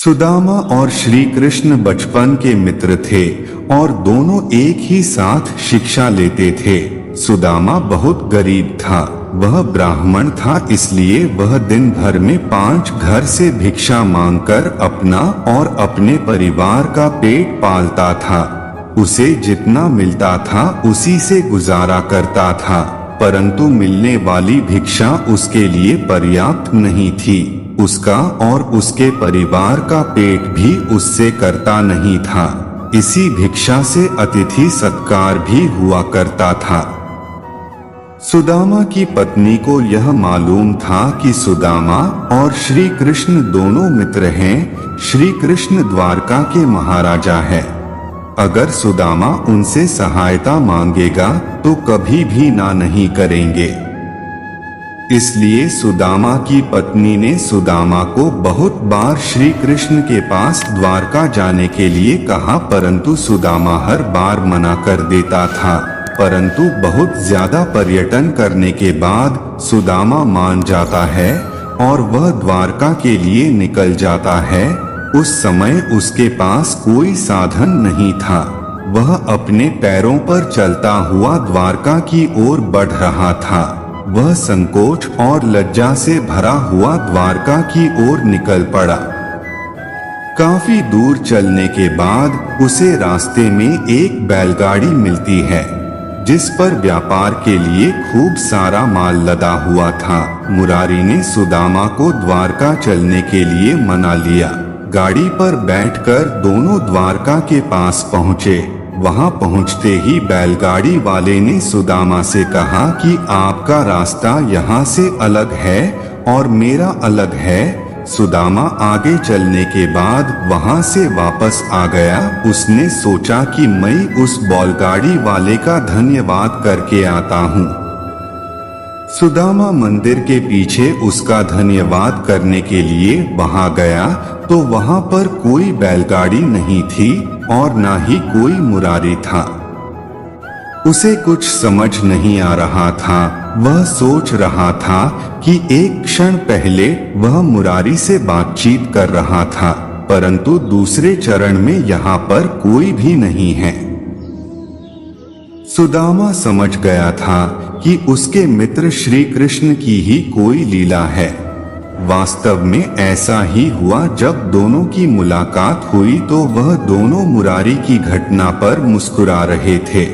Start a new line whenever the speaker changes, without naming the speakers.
सुदामा और श्री कृष्ण बचपन के मित्र थे और दोनों एक ही साथ शिक्षा लेते थे। सुदामा बहुत गरीब था, वह ब्राह्मण था, इसलिए वह दिन भर में 5 घर से भिक्षा मांगकर अपना और अपने परिवार का पेट पालता था। उसे जितना मिलता था उसी से गुजारा करता था, परंतु मिलने वाली भिक्षा उसके लिए पर्याप्त नहीं थी। उसका और उसके परिवार का पेट भी उससे करता नहीं था। इसी भिक्षा से अतिथि सत्कार भी हुआ करता था। सुदामा की पत्नी को यह मालूम था कि सुदामा और श्री कृष्ण दोनों मित्र हैं। श्री कृष्ण द्वारका के महाराजा है। अगर सुदामा उनसे सहायता मांगेगा तो कभी भी ना नहीं करेंगे। इसलिए सुदामा की पत्नी ने सुदामा को बहुत बार श्री कृष्ण के पास द्वारका जाने के लिए कहा, परंतु सुदामा हर बार मना कर देता था। परंतु बहुत ज्यादा पर्यटन करने के बाद सुदामा मान जाता है और वह द्वारका के लिए निकल जाता है। उस समय उसके पास कोई साधन नहीं था। वह अपने पैरों पर चलता हुआ द्वारका की ओर बढ़ रहा था। वह संकोच और लज्जा से भरा हुआ द्वारका की ओर निकल पड़ा। काफी दूर चलने के बाद उसे रास्ते में एक बैलगाड़ी मिलती है, जिस पर व्यापार के लिए खूब सारा माल लदा हुआ था। मुरारी ने सुदामा को द्वारका चलने के लिए मना लिया। गाड़ी पर बैठकर दोनों द्वारका के पास पहुँचे। वहां पहुंचते ही बैलगाड़ी वाले ने सुदामा से कहा कि आपका रास्ता यहाँ से अलग है और मेरा अलग है। सुदामा आगे चलने के बाद वहां से वापस आ गया। उसने सोचा कि मैं उस बैलगाड़ी वाले का धन्यवाद करके आता हूँ। सुदामा मंदिर के पीछे उसका धन्यवाद करने के लिए वहां गया तो वहां पर कोई बैलगाड़ी नहीं थी और ना ही कोई मुरारी था। उसे कुछ समझ नहीं आ रहा था। वह सोच रहा था कि एक क्षण पहले वह मुरारी से बातचीत कर रहा था, परंतु दूसरे चरण में यहाँ पर कोई भी नहीं है। सुदामा समझ गया था कि उसके मित्र श्री कृष्ण की ही कोई लीला है। वास्तव में ऐसा ही हुआ। जब दोनों की मुलाकात हुई तो वह दोनों मुरारी की घटना पर मुस्कुरा रहे थे।